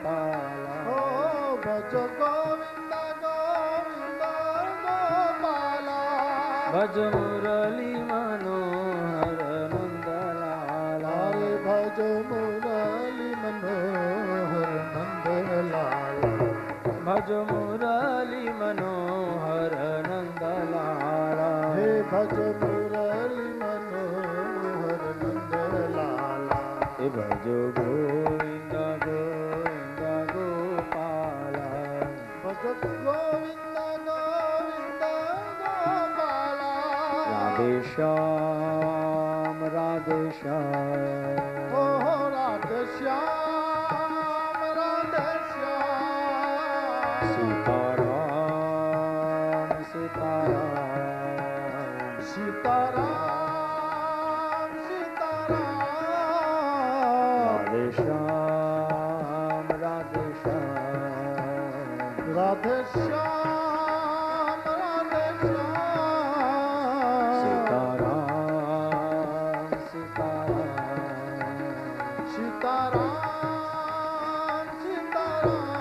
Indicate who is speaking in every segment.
Speaker 1: ગોપાલા
Speaker 2: ઓ ભજ ગોવિંદ ગોવિંદ ગોપાલા
Speaker 1: ભજ મુરલી મનોહર નંદલાલા
Speaker 2: હરે ભજ મુરલી મનોહર નંદલાલા
Speaker 1: ભજ મુરલી મનોહર નંદલાલા
Speaker 2: હે ભજ મુરલી મનોહર નંદલાલા
Speaker 1: હે ભજ ગોવિંદ ગોવિંદ ગોપાલા
Speaker 2: ભજ ગોવિંદ ગોવિંદ ગોપાલા
Speaker 1: રાધે શ્યામ રાધે શ્યામ
Speaker 2: ઓ રાધે શ્યામ રાધે શ્યામ
Speaker 1: સીતારામ સીતારામ
Speaker 2: સીતારામ સીતારામ
Speaker 1: રાધે શ્યામ રાધે શ્યામ
Speaker 2: રાધે શ્યામ રાધે શ્યામ
Speaker 1: સીતારામ સીતારામ
Speaker 2: સીતારામ સીતારામ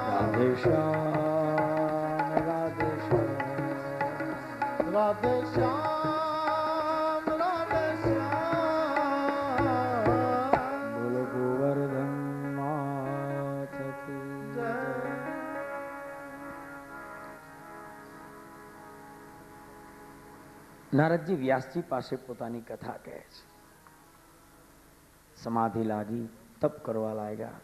Speaker 1: રાધે શ્યામ રાધે શ્યામ
Speaker 2: રાધે શ્યામ રાધે શ્યામ
Speaker 1: બોલો ગોવર્ધન માત કી જય. નારદજી વ્યાસજી પાસે પોતાની કથા કહે છે. સમાધિ લાગી, તપ કરવા લાગ્યા.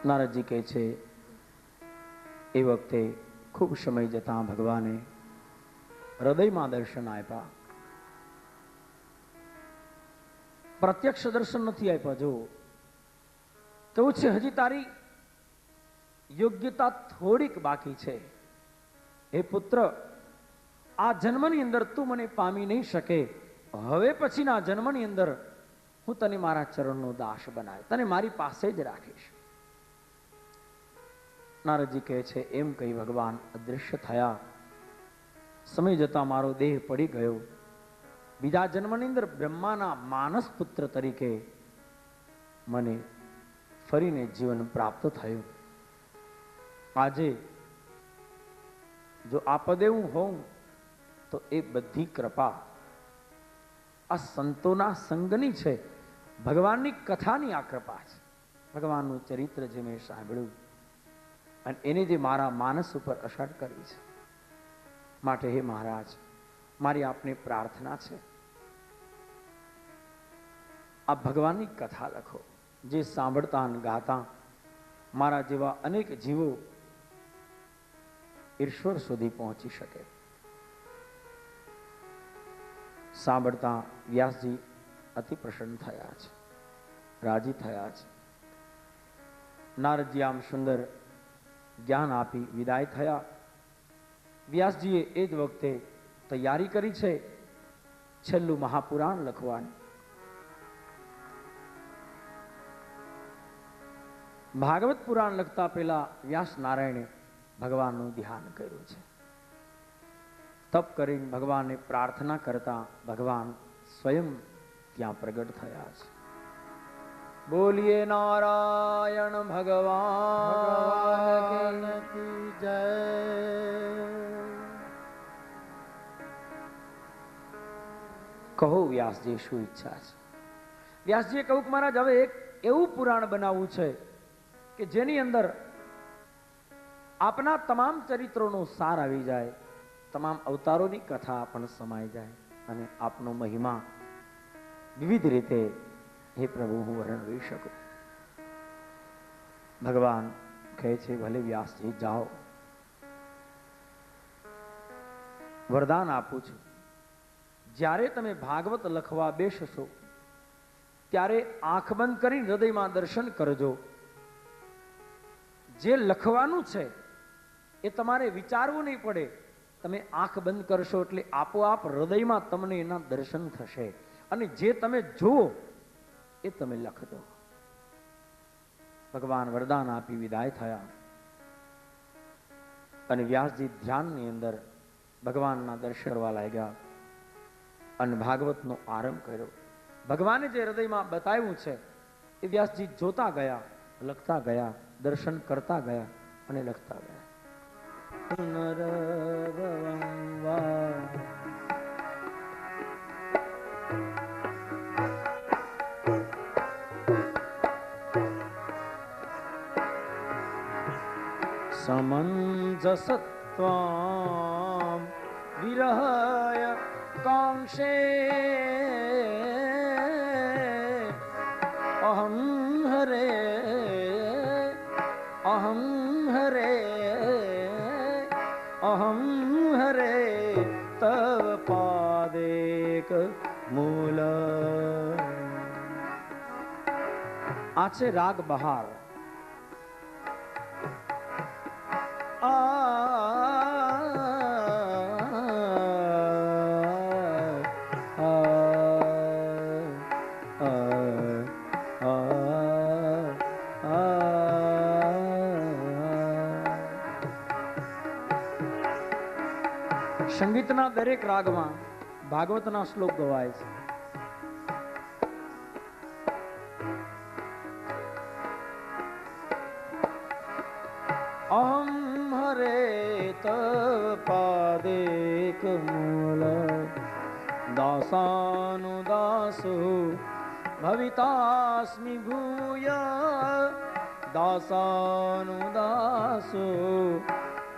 Speaker 1: નારદજી કહે છે એ વખતે ખૂબ સમય જતા ભગવાને હૃદયમાં દર્શન આપ્યા. પ્રત્યક્ષ દર્શન નથી આપ્યા. જો કેવું છે, હજી તારી યોગ્યતા થોડીક બાકી છે. હે પુત્ર, આ જન્મની અંદર તું મને પામી નહીં શકે. હવે પછીના જન્મની અંદર હું તને મારા ચરણનો દાસ બનાવી, તને મારી પાસે જ રાખીશ. નારદજી કહે છે એમ કહી ભગવાન અદૃશ્ય થયા. સમય જતા મારો દેહ પડી ગયો. બીજા જન્મની અંદર બ્રહ્માના માનસ પુત્ર તરીકે મને ફરીને જીવન પ્રાપ્ત થયું. આજે જો આ પદે હું હોઉં તો એ બધી કૃપા આ સંતોના સંગની છે, ભગવાનની કથાની આ કૃપા છે. ભગવાનનું ચરિત્ર જે મેં સાંભળ્યું અને એને જે મારા માનસ ઉપર અસર કરી છે. માટે હે મહારાજ, મારી આપને પ્રાર્થના છે, આ ભગવાનની કથા લખો. જે સાંભળતા અને ગાતા મારા જેવા અનેક જીવો ઈશ્વર સુધી પહોંચી શકે. સાંભળતા વ્યાસજી અતિ પ્રસન્ન થયા છે, રાજી થયા છે. નારદજી આમ સુંદર જ્ઞાન આપી વિદાય થયા. વ્યાસજીએ એ જ વખતે તૈયારી કરી છે છેલ્લું મહાપુરાણ લખવાની. ભાગવત પુરાણ લખતા પહેલા વ્યાસ નારાયણે ભગવાનનું ધ્યાન કર્યું છે. તપ કરીને ભગવાનને પ્રાર્થના કરતા ભગવાન સ્વયં ત્યાં પ્રગટ થયા છે. બોલીએ નારાયણ ભગવાન
Speaker 2: કી જય.
Speaker 1: કહો વ્યાસજી શું ઈચ્છા છે? વ્યાસજીએ કહ્યું કે મહારાજ, હવે એક એવું પુરાણ બનાવવું છે કે જેની અંદર આપના તમામ ચરિત્રોનો સાર આવી જાય, તમામ અવતારોની કથા પણ સમાઈ જાય અને આપનો મહિમા વિવિધ રીતે હે પ્રભુ હું વર્ણવી શકું. ભગવાન કહે છે ભલે વ્યાસજી જાઓ, વરદાન આપું છું. જ્યારે તમે ભાગવત લખવા બેસશો ત્યારે આંખ બંધ કરી હૃદયમાં દર્શન કરજો. જે લખવાનું છે એ તમારે વિચારવું નહીં પડે. તમે આંખ બંધ કરશો એટલે આપોઆપ હૃદયમાં તમને એના દર્શન થશે અને જે તમે જુઓ એ તમે લખજો. ભગવાન વરદાન આપી વિદાય થયા અને વ્યાસજી ધ્યાનની અંદર ભગવાનના દર્શન કરવા લાગ્યા અને ભાગવતનો આરંભ કર્યો. ભગવાને જે હૃદયમાં બતાવ્યું છે એ વ્યાસજી જોતા ગયા, લખતા ગયા, દર્શન કરતા ગયા અને લખતા ગયા. પુનર્ભવં વા સમંજસત્વામ વિરહય કાંક્ષે અહં હરે અહં હરે અહં હરે તવ પાદેક મૂલ. આ છે રાગ બહાર. સંગીતના દરેક રાગમાં ભાગવતના શ્લોક ગવાય છે. અહં હરે તવ પાદેક મૂલ દાસાનુદાસો ભવિતાસ્મિ ભૂય દાસાનુદાસો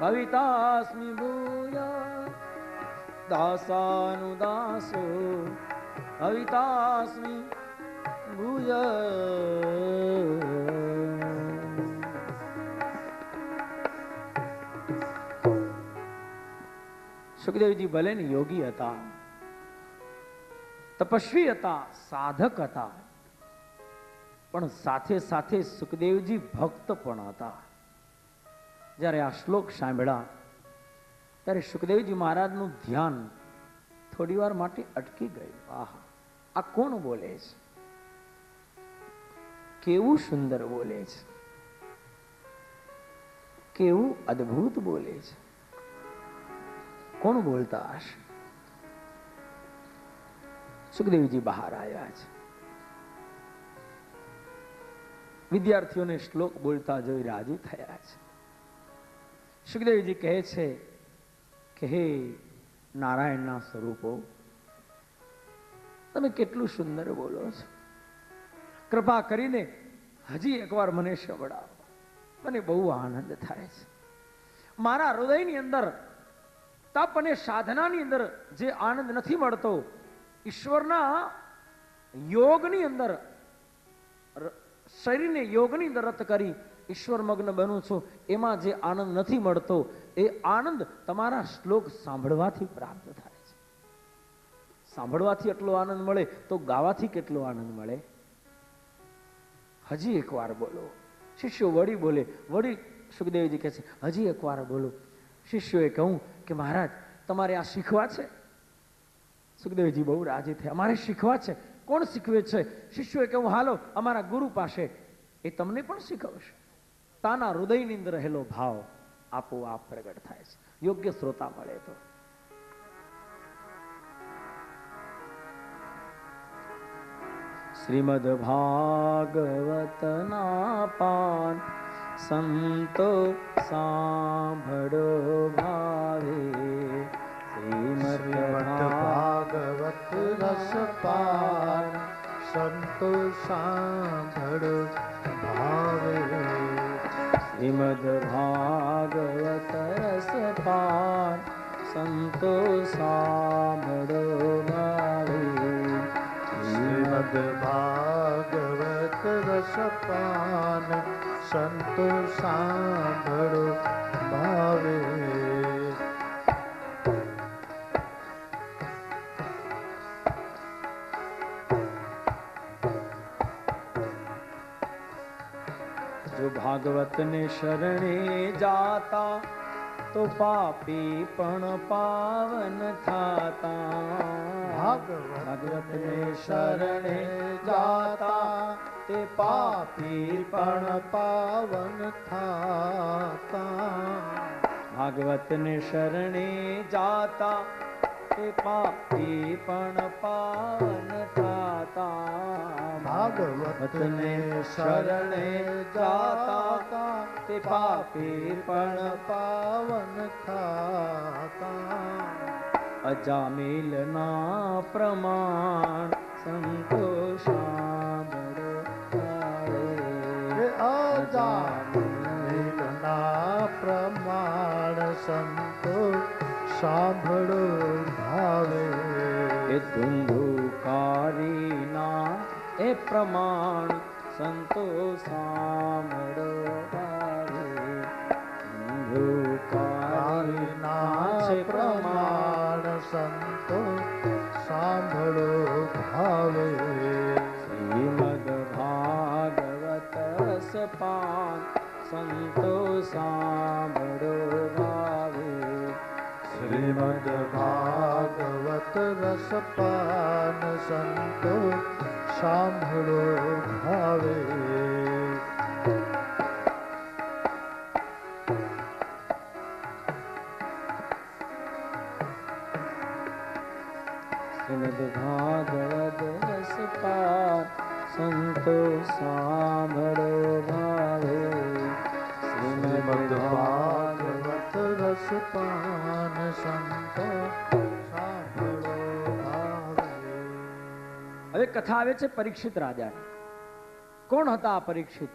Speaker 1: ભવિતાસ્મિ ભૂય દાસાનુદાસો ભવિતાસ્મિ ભૂય. સુખદેવજી ભલે ને યોગી હતા, તપસ્વી હતા, સાધક હતા, પણ સાથે સાથે સુખદેવજી ભક્ત પણ હતા. જ્યારે આ શ્લોક સાંભળ્યા ત્યારે સુખદેવજી મહારાજનું ધ્યાન થોડી વાર માટે અટકી ગયું. આહા, આ કોણ બોલે છે? કેવું સુંદર બોલે છે, કેવું અદ્ભુત બોલે છે. કોણ બોલતા હશે? સુખદેવજી બહાર આવ્યા છે. વિદ્યાર્થીઓને શ્લોક બોલતા જોઈ રાજી થયા છે. સુખદેવજી કહે છે કે હે નારાયણના સ્વરૂપો, તમે કેટલું સુંદર બોલો છો. કૃપા કરીને હજી એકવાર મને સંભળાવો. મને બહુ આનંદ થાય છે. મારા હૃદયની અંદર તપ અને સાધનાની અંદર જે આનંદ નથી મળતો, ઈશ્વરના યોગની અંદર શરીરને યોગની અંદર રત કરી ઈશ્વર મગ્ન બનું છું, એમાં જે આનંદ નથી મળતો એ આનંદ તમારા શ્લોક સાંભળવાથી પ્રાપ્ત થાય છે. સાંભળવાથી એટલો આનંદ મળે તો ગાવાથી કેટલો આનંદ મળે? હજી એકવાર બોલો. શિષ્યો વળી બોલે. વળી સુખદેવજી કહે છે હજી એકવાર બોલો. શિષ્યોએ કહ્યું કે મહારાજ તમારે આ શીખવા છે? સુખદેવજી બહુ રાજી થયા. અમારે શીખવા છે. કોણ શીખવે છે? શિષ્યોએ કહ્યું હાલો અમારા ગુરુ પાસે, એ તમને પણ શીખવશે. તાના હૃદયની અંદર રહેલો ભાવ આપોઆપ પ્રગટ થાય છે, યોગ્ય શ્રોતા મળે તો. શ્રીમદ ભાગવતના પાન સંતો સાંભળો ભાવે. શ્રીમદ
Speaker 2: ભાગવત રસપાન સંતો સાંભળો ભાવે.
Speaker 1: શ્રીમદ ભાગવત રસપાન સંતો સાંભળો ભાવે.
Speaker 2: શ્રીમદ ભાગવત રસપાન સંતો સાંભળો ભાવે.
Speaker 1: જો ભાગવત ને શરણે જાતા તો પાપી પણ પાવન થાતા. ભાગવત ને શરણે જાતા તે પાપી પણ
Speaker 2: પાવન થાતા.
Speaker 1: ભાગવત ને શરણે જાતા એ પાપી પણ પાવન થાતા
Speaker 2: ભાગવતને શરણે જાતા
Speaker 1: તે પાપી પણ
Speaker 2: પાવન થાતા
Speaker 1: અજામિલના પ્રમાણ સંતોષા
Speaker 2: અજામિલના પ્રમાણ સંતો સાંભળો ભાવે
Speaker 1: એ ધુંધુકારીના એ પ્રમાણ સંતો સાંભળો ભાવે ધુંધુકારીના છે પ્રમાણ
Speaker 2: સંતો સાંભળો ભાવે
Speaker 1: શ્રીમદ ભાગવત રસપાન સંતો સાંભળો ભાવે
Speaker 2: શ્રીમદ ભાગવત રસપાન સંતો સાંભળો ભાવે
Speaker 1: શ્રીમદ ભાગવત રસપાન સંતો સાંભળો ભાવે શ્રીમદ
Speaker 2: ભાગવત રસપાન સંતો સાંભળો ભાવે
Speaker 1: હવે કથા આવે છે પરીક્ષિત રાજા. કોણ હતા આ પરીક્ષિત?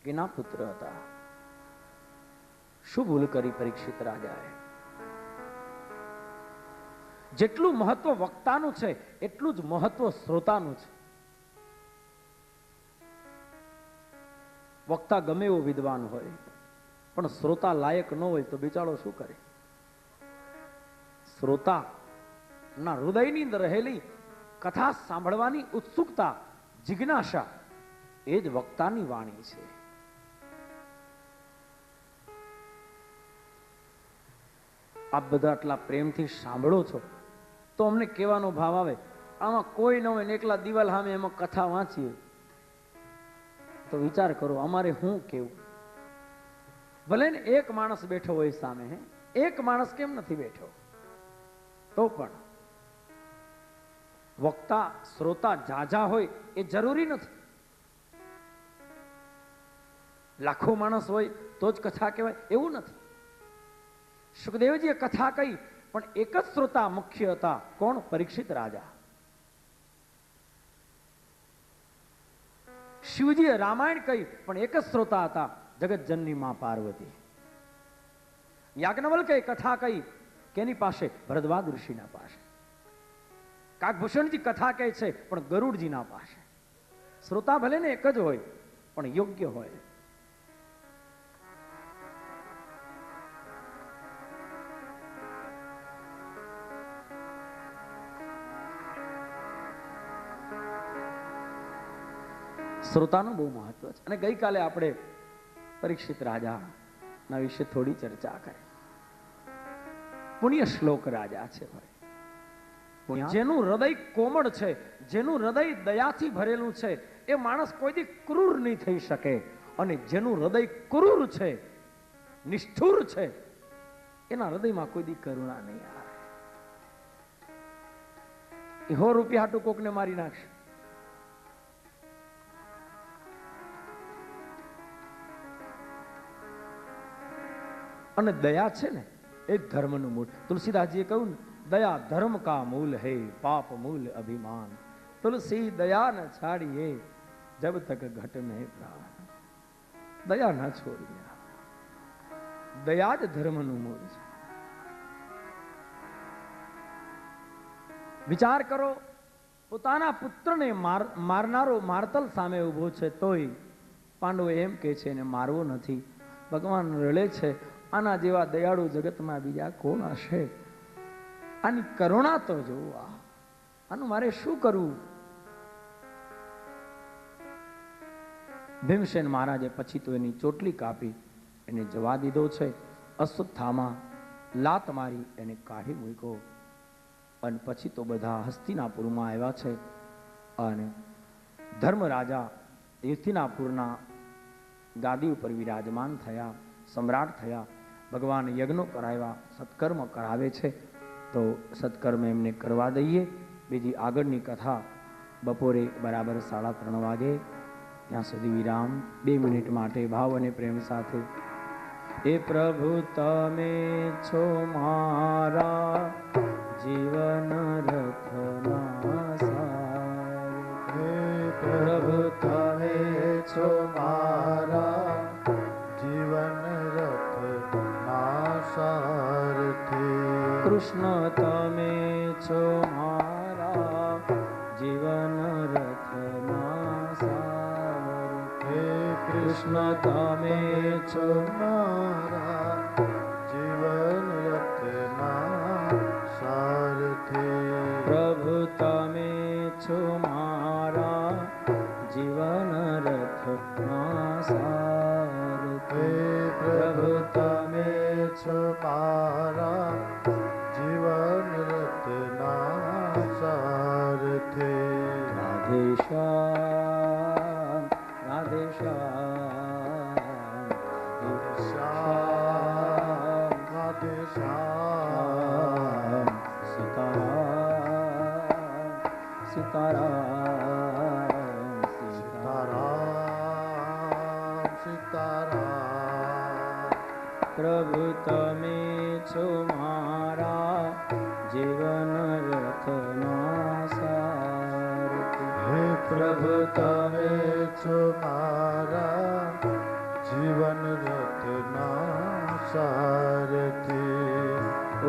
Speaker 1: કેના પુત્ર હતા? શું ભૂલ કરી પરીક્ષિત રાજાએ? જેટલું મહત્વ વક્તાનું છે એટલું જ મહત્વ શ્રોતાનું છે. વક્તા ગમે એવો વિદ્વાન હોય પણ શ્રોતા લાયક ન હોય તો બિચારો શું કરે? શ્રોતા ના હૃદયની અંદર રહેલી કથા સાંભળવાની ઉત્સુકતા, જિજ્ઞાસા એ જ વક્તાની વાણી છે. આપ બધા આટલા પ્રેમથી સાંભળો છો તો અમને કહેવાનો ભાવ આવે, આમાં કોઈ ન હોય ને એકલા દિવાલ સામે એમાં કથા વાંચીએ તો વિચાર કરો અમારે શું કેવું? ભલે ને એક માણસ બેઠો હોય સામે, એક માણસ કેમ નથી બેઠો, તો પણ વક્તા શ્રોતા જાજા હોય એ જરૂરી નથી. લાખો માણસ હોય તો જ કથા કહેવાય એવું નથી. સુખદેવજીએ કથા કહી પણ એક જ શ્રોતા મુખ્ય હતા. કોણ? પરીક્ષિત રાજા. શિવજીએ રામાયણ કહી પણ એક જ શ્રોતા હતા, જગતજનની માં પાર્વતી. યાજ્ઞવલ્કે કથા કહી કેની પાસે? ભરદ્વાજ ઋષિના પાસે. કાકભૂષણજી કથા કહે છે પણ ગરુડજીના પાસે. શ્રોતા ભલે ને એક જ હોય પણ યોગ્ય હોય. શ્રોતાનું બહુ મહત્વ છે. અને ગઈકાલે આપણે પરીક્ષિત રાજાના વિશે થોડી ચર્ચા કરી. પુણ્ય શ્લોક રાજા છે ભાઈ. જેનું હૃદય કોમળ છે, જેનું હૃદય દયાથી ભરેલું છે, એ માણસ કોઈ દી ક્રૂર નહીં થઈ શકે. અને જેનું હૃદય ક્રૂર છે, નિષ્ઠુર છે, એના હૃદયમાં કોઈ દી કરુણા નહીં આવે. એ 100 રૂપિયા હાટું કોકને મારી નાખશે. અને દયા છે ને એ ધર્મનું મૂળ. તુલસીદાસજીએ કહ્યું ને, દયા ધર્મ કા મૂલ હે, પાપ મૂલ અભિમાન. તુલસી દયા ન છાડીએ, જબ તક ઘટ મેં પ્રાણ. દયા ન છોડીએ. દયા જ ધર્મનું મૂળ છે. વિચાર કરો, પોતાના પુત્રને મારનારો મારતલ સામે ઉભો છે તોય પાંડવો એમ કે છે એને મારવો નથી. ભગવાન રડે છે, આના જેવા દયાળુ જગતમાં બીજા કોણ હશે? આની કરુણા તો જોવો. આનું મારે શું કરવું? ભીમસેન મહારાજે પછી તો એની ચોટલી કાપી એને જવા દીધો છે. અશ્વત્થામા લાત મારી એને કાઢી મૂક્યો. અને પછી તો બધા હસ્તિનાપુરમાં આવ્યા છે. અને ધર્મરાજા હસ્તિનાપુરના ગાદી ઉપર વિરાજમાન થયા, સમ્રાટ થયા. ભગવાન યજ્ઞો કરાવ્યા, સત્કર્મ કરાવે છે, તો સત્કર્મ એમને કરવા દઈએ. બીજી આગળની કથા બપોરે બરાબર 3:30 વાગે. ત્યાં સુધી વિરામ 2 મિનિટ માટે ભાવ અને પ્રેમ સાથે. એ પ્રભુ તમે છો મારા જીવન રથના સાર.
Speaker 2: હે પ્રભુ તમે છો મારા જીવન રથના સારથી.
Speaker 1: કૃષ્ણ તમે છો મારા જીવન રથના સાર.
Speaker 2: હે
Speaker 1: કૃષ્ણ તમે છો
Speaker 2: મારા જીવન રથના સારથી.
Speaker 1: પ્રભુ તમે છો મારા જીવન રથના સાર.
Speaker 2: હે પ્રભુ તમે છો મારા જીવન રથના સારથી.
Speaker 1: રાધે શ્યામ રાધે શ્યામ
Speaker 2: શ્યામ રાધે શ્યામ
Speaker 1: સીતારામ સીતારામ
Speaker 2: સીતારામ સીતારામ.
Speaker 1: પ્રભુ તમે છો મારા જીવન રથના સારથી.
Speaker 2: હે પ્રભુ તમે છો મારા જીવન રથના સારથી.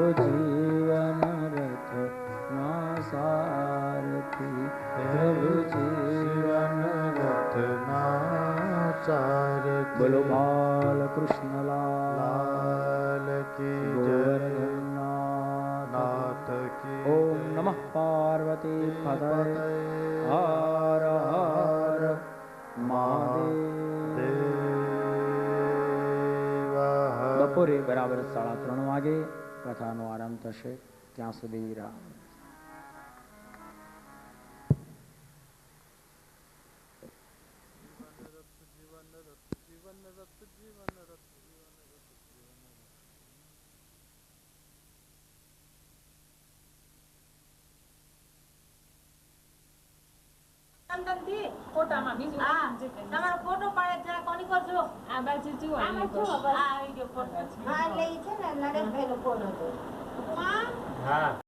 Speaker 1: ઓ જીવન રથના સારથી. પ્રભુ
Speaker 2: જીવન રથના સારથી.
Speaker 1: બોલો બાલકૃષ્ણ
Speaker 2: લાલ કી જય.
Speaker 1: ગોવર્ધનનાથ
Speaker 2: નાથ કી
Speaker 1: ઓમ
Speaker 2: જય.
Speaker 1: નમઃ પાર્વતી પતય
Speaker 2: પતય
Speaker 1: હર હર મહાદેવ.
Speaker 2: દેવ.
Speaker 1: બપોરે બરાબર 3:30 વાગે કથાનો આરંભ થશે. ત્યાં સુધી વિરામ.
Speaker 3: ફોટામાં બીજું તમારો ફોટો પાડે જરા કોની કરજો આ બાજુ જુઓ આ આવી ગયો ફોટો હા એટલે ઈ છે ને નરેશભાઈ નો ફોન હતો હા